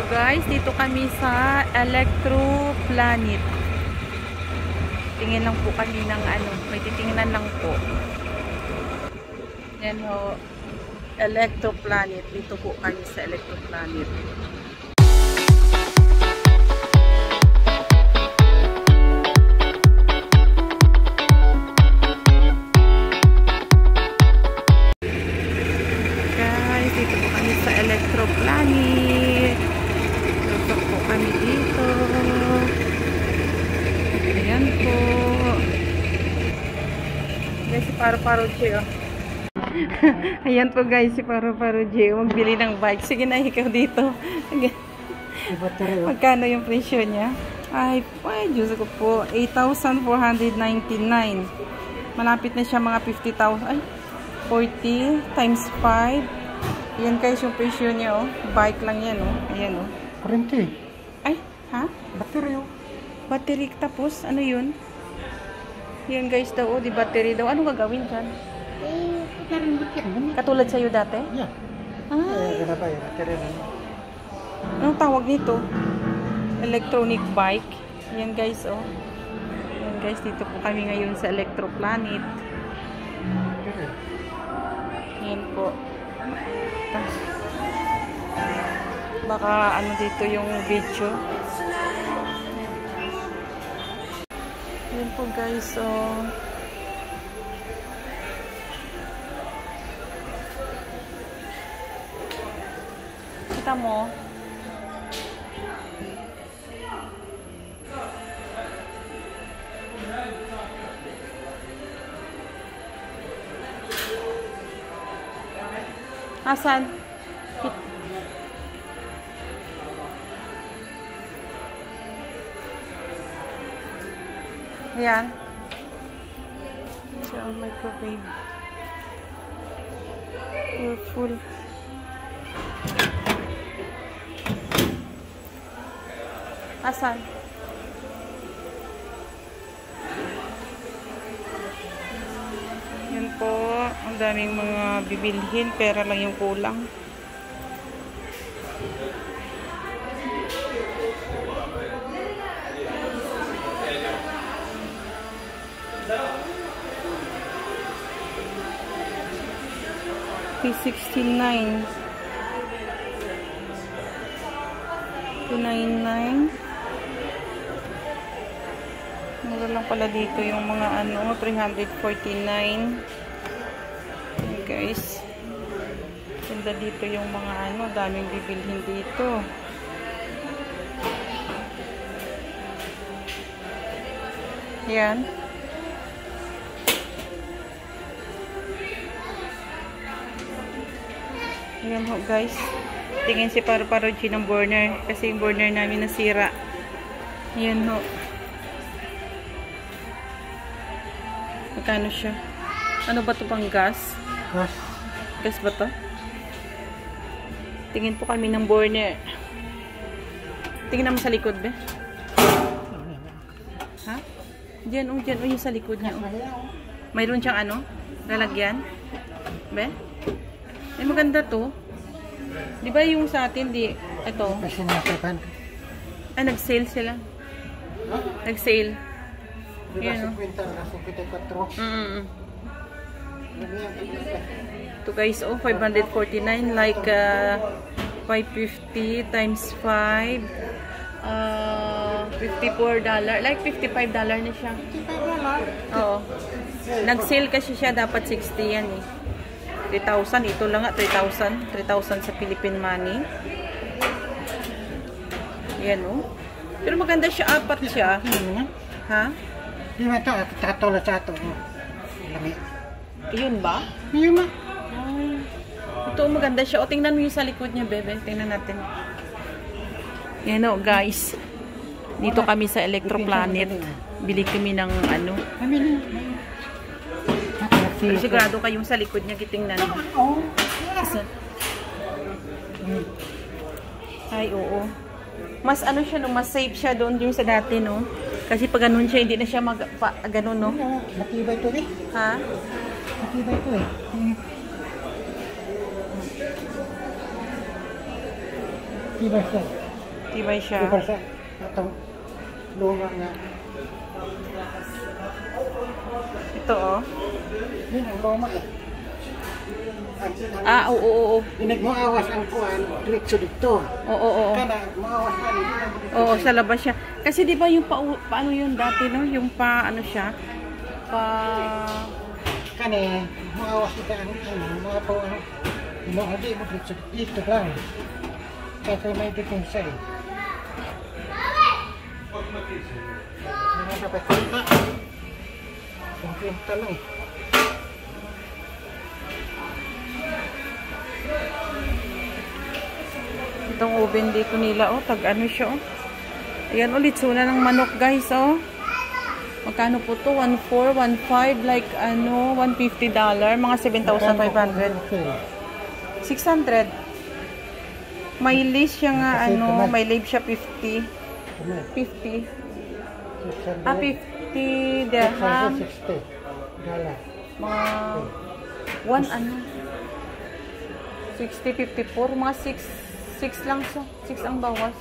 Guys, dito kami sa Electro Planet. Tingin lang po kami ng ano, may titingnan lang po. Yan ho, Electro Planet. Dito po kami sa Electro Planet. Guys, dito po kami sa Electro Planet. Tutok po kami dito. Ayan po. Guys, si Paro-Paro Che, oh. Ayan po guys, si Paro-Paro Che, magbili ng bike. Sige na, ikaw dito. Magkano yung presyo niya? Ay, Diyos ko po. 8,499. Malapit na siya mga 50,000. Ay, 40 times 5. Ayan guys yung presyo niya, oh. Bike lang yan, oh. Ayan, oh. Kurente. Ay, ha? Battery, oh. Battery, tapos, ano yun? Yan guys daw, oh, di battery daw. Ano gagawin dyan? Katulad sa'yo dati? Yeah. Ay. Ganapa yun. Battery na. Anong tawag nito? Electronic bike. Yan guys, oh. Yan guys, dito po kami ngayon sa Electro Planet. Yan po. Baka ano dito yung video. Yan po guys, oh. Kita mo? Asan? Ayan. Siya ang microwave. Full. Asan? Yan po. Ang daming mga bibilhin. Pera lang yung kulang. $369. $299. Mura lang pala dito yung mga ano, $349. Okay, guys. Ganda dito yung mga ano, daming bibilhin dito. Yan. Ayan ho guys. Tingin si Paro-Paro Che ng burner. Kasi yung burner namin nasira. Ayan ho. Magkano siya? Ano ba ito pang gas? Gas. Gas ba ito? Tingin po kami ng burner. Tingin naman sa likod be. Ha? Diyan o, diyan o yung sa likod niya. Mayroon siyang ano? Lalagyan? Be? Ay, maganda to. Di ba yung sa atin, di, ito. Kasi nasapan. Ay, nag-sale sila. Nag-sale. Ayan, o. Ito guys, oh, 549. Like, 550 times 5. $54. Like, $55 na siya. $55? Oo. Nag-sale kasi siya, dapat 60 yan eh. 3,000. Ito lang nga, 3,000. 3,000 sa Philippine money. Yan, oh. Pero maganda siya. Apat siya. Ha? Di ba ito? Tatulad sa ito. Lami. Yun ba? Yun ba? Ay. Ito, maganda siya. O, tingnan mo yung sa likod niya, bebe. Tingnan natin. Yan, oh, guys. Dito kami sa Electro Planet. Bili kami ng ano. Pero sigurado kayong sa likod niya kitingnan. Oo. Ay, oo. Mas ano siya, no? Mas safe siya doon yung sa dati, no? Kasi pag ganun siya, hindi na siya ganun, no? Matibay ito eh. Ha? Matibay ito eh. Matibay siya. Tibay siya. Iba siya. Itong luma nga. Ito oh. Yun ang luma eh. Ah, oo. Inig mo awas ang kuhan, diretso dito. Oo. Kana, maawas ka rin. Oo, sa labas siya. Kasi di ba yung paano yun dati, no? Yung ano siya? Kani, maawas ka ang mga po, hindi mo dito lang. Kasi may depensa eh. Hindi mo dapat kwenta. Kwenta lang eh. Itong oven dito nila, oh, tag-ano siya, oh. Ayan, ulit, suna ng manok, guys, oh. Magkano po to? 1.4, 1.5, like, ano, $150, mga 7,500. 600. May list siya nga, ano, may lib siya 50. 50. Ah, 50 dirham. Mga, 1, ano, 60, 54, mga 6 lang siya. 6 ang bawas.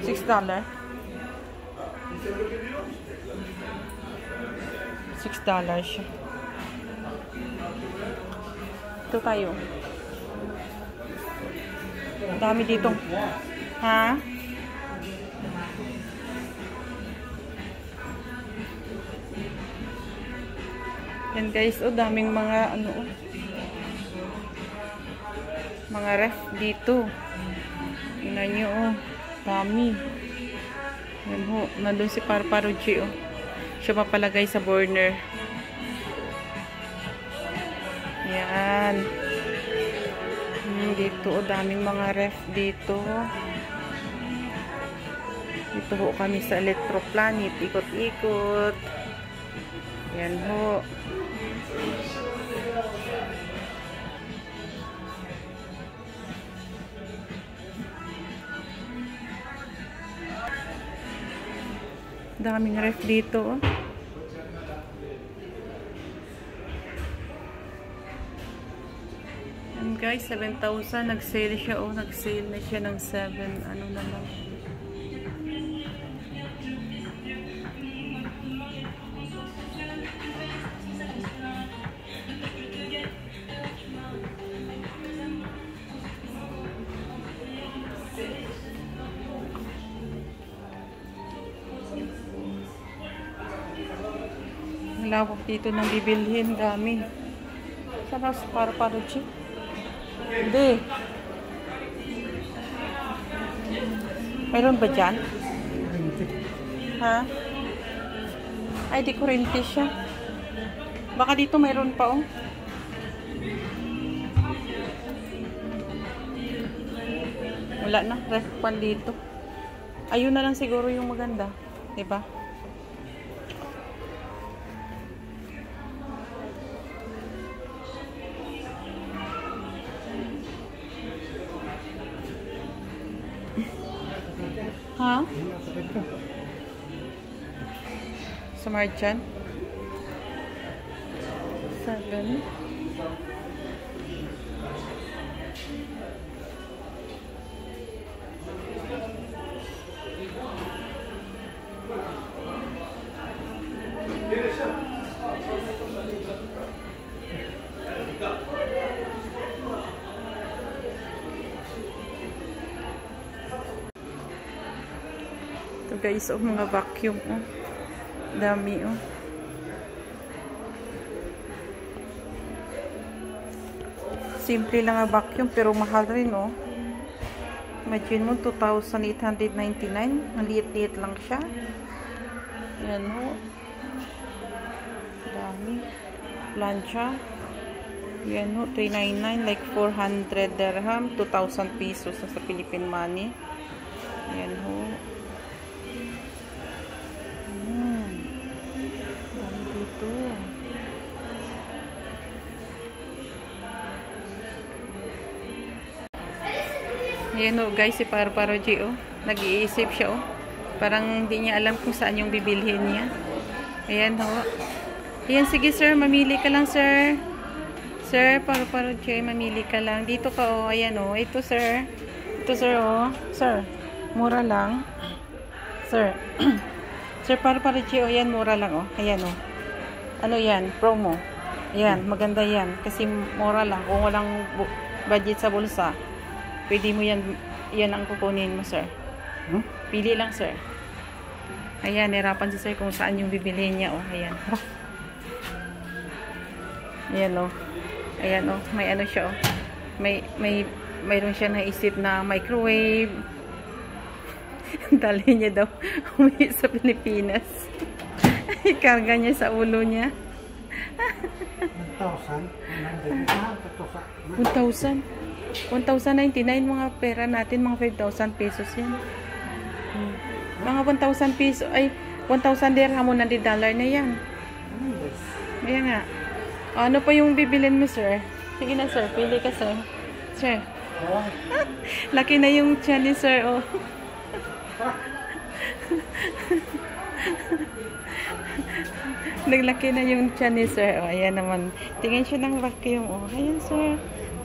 $6. $6 siya. Ito tayo. Dami dito. Ha? Yan guys, oh, daming mga ano, oh. Mga ref dito. Tingnan nyo, oh. Dami. Yan ho. Nandun si Parparuji, oh. Siya papalagay sa burner. Yan. Dito, oh. Daming mga ref dito. Dito ho kami sa Electroplanet. Ikot-ikot. Yan ho. Daming ref dito, oh. And guys, 7,000 nag-sale siya, oh. Nag-sale na siya ng 7, ano na lang. Lawak dito ng bibilhin, dami. Saan sa Parparuji? Hindi. Mayroon ba dyan? Ha? Ay, di kurente siya. Baka dito mayroon pa, oh. Wala na, ref pan dito. Ayun na lang siguro yung maganda, 'di ba? Ha? Sa Marjan? 7. Ito guys, oh, mga vacuum, oh. Dami, oh. Simple lang ang vacuum pero mahal rin, oh. Imagine mo, 2,899. Ang liit-liit lang siya. Yan, oh. Dami. Plancha. Yan, oh. 399, like 400 dirham. 2,000 pesos sa Philippine money. Yan, oh. Dami dito. Ayan, oh, guys, si Parparuji, oh. Nag-iisip siya, oh. Parang hindi niya alam kung saan yung bibilhin niya. Ayan, oh. Ayan, sige sir, mamili ka lang sir. Sir, Parparuji, mamili ka lang. Dito ka, oh. Ayan, oh. Ito sir. Ito sir, oh. Sir. Mura lang. Sir. Sir, para Gio, yan, mura lang, oh. Ayan, oh. Ano yan? Promo. Ayan, maganda yan. Kasi mura lang. Kung walang budget sa bulsa, pwede mo yan, yan ang kukunin mo, sir. Pili lang, sir. Ayan, nahirapan si sir kung saan yung bibilihin niya, oh. Ayan. Ayan, oh. Ayan, oh. May ano siya, oh. Mayroon siya naisip na microwave. Dali niya daw umuwi sa Pilipinas. Ikarga niya sa ulo niya. 1,000? 1,099 mga pera natin, mga 5,000 pesos yan. Mga 1,000 pesos, ay 1,000 dirham mo na $1 na yan. Ayan nga. Ano pa yung bibilin mo, sir? Sige na, sir. Pili ka, sir. Sir. Laki na yung tiyan ni sir, oh. Naglaki na yung tiyan ni sir. Oh, ayan naman. Tingin siya ng vacuum, oh. Ayan, sir.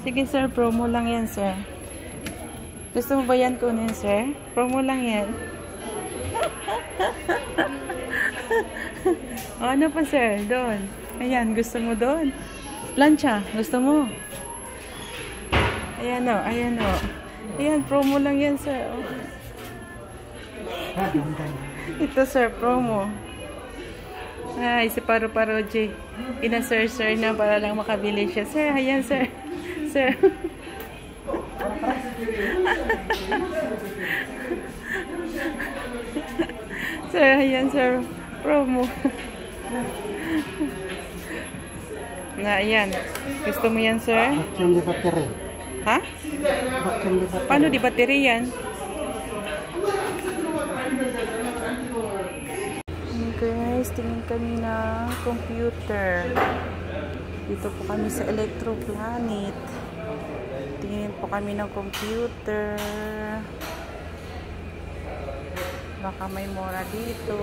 Sige, sir. Promo lang yan, sir. Gusto mo ba yan kunin, sir? Promo lang yan. Oh, ano pa, sir? Doon. Ayan, gusto mo doon? Plancha, gusto mo? Ayan, o. Ayan, o. Ayan, promo lang yan, sir. Oh. Ito, sir, promo. Ay, si Paro J. Ina-sir na para lang makabili siya. Sir, ayan, sir. Sir. Sir, ayan, sir. Promo. Na, ayan. Gusto mo yan, sir? Vacuum di battery. Ha? Vacuum di battery. Paano di battery yan? Guys, tingin kami na computer. Dito po kami sa Electroplanet. Tingin po kami ng computer. Baka may mura dito.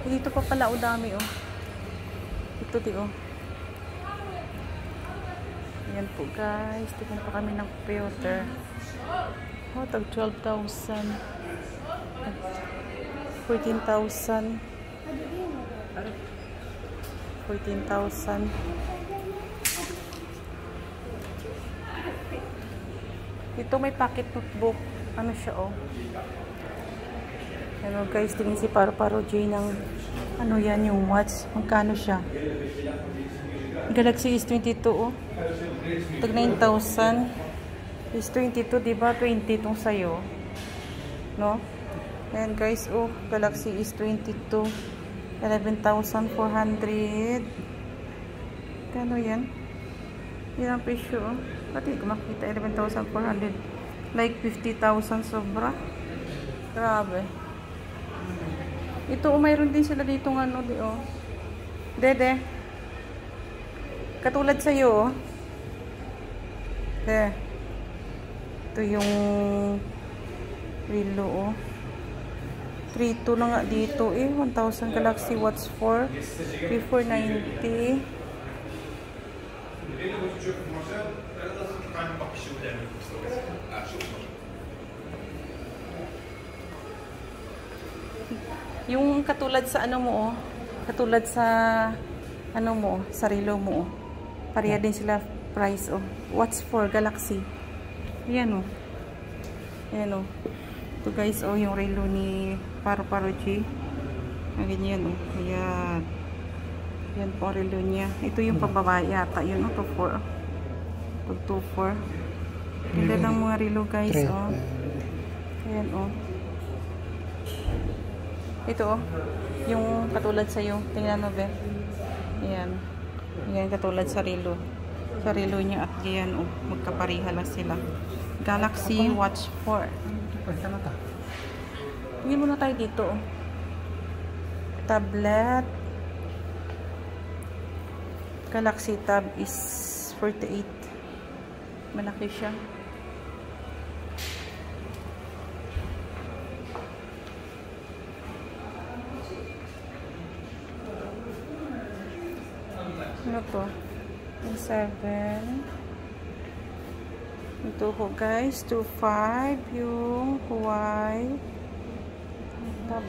Dito pa pala, o dami, oh. Ito, di, oh. Ayan po, guys. Tingin po kami ng computer. Oh, tag 12,000. 14,000. 14,000. Ito may pocket notebook. Ano siya, oh. Ano, guys, tingin si Paro J ng ano yan, yung watch. Magkano siya? Galaxy S22, oh. Tag 9,000. S22, diba? 20 itong sayo. No? Ayan, guys, oh. Galaxy S22. 11,400. Kano yan? Yan ang presyo, oh. Pati ko makita 11,400. Like 50,000 sobra. Grabe. Ito, oh, mayroon din sila dito ng ano, di, oh. Dede. Katulad sa'yo, oh. De. Ito yung relo, oh. 3.2 na nga dito, eh. 1,000 Galaxy Watch 4. 3,490. Yung katulad sa ano mo, oh. Katulad sa ano mo, sa relo mo, oh. Pareha din sila price, oh. Watch 4 Galaxy. Ayan, oh. Ayan, oh. Ito, guys, oh, yung relo ni Paro J. Ganyan, oh. Ayan. Ayan po ang relo niya. Ito yung pambabae yata. Yun, oh, 2.4. 2.4. Ganda ng mga relo, guys, oh. Ayan, oh. Ito, oh. Yung katulad sa'yo. Tingnan mo, be. Ayan. Ayan, katulad sa relo. Sa relo niya at ayan, oh. Magkapariha lang sila. Galaxy Watch 4. Hindi muna tayo dito, oh. Tablet. Galaxy Tab is 48. Malaki siya. Ano to? 7. Ito ko guys, 2.5 yung white. Tab.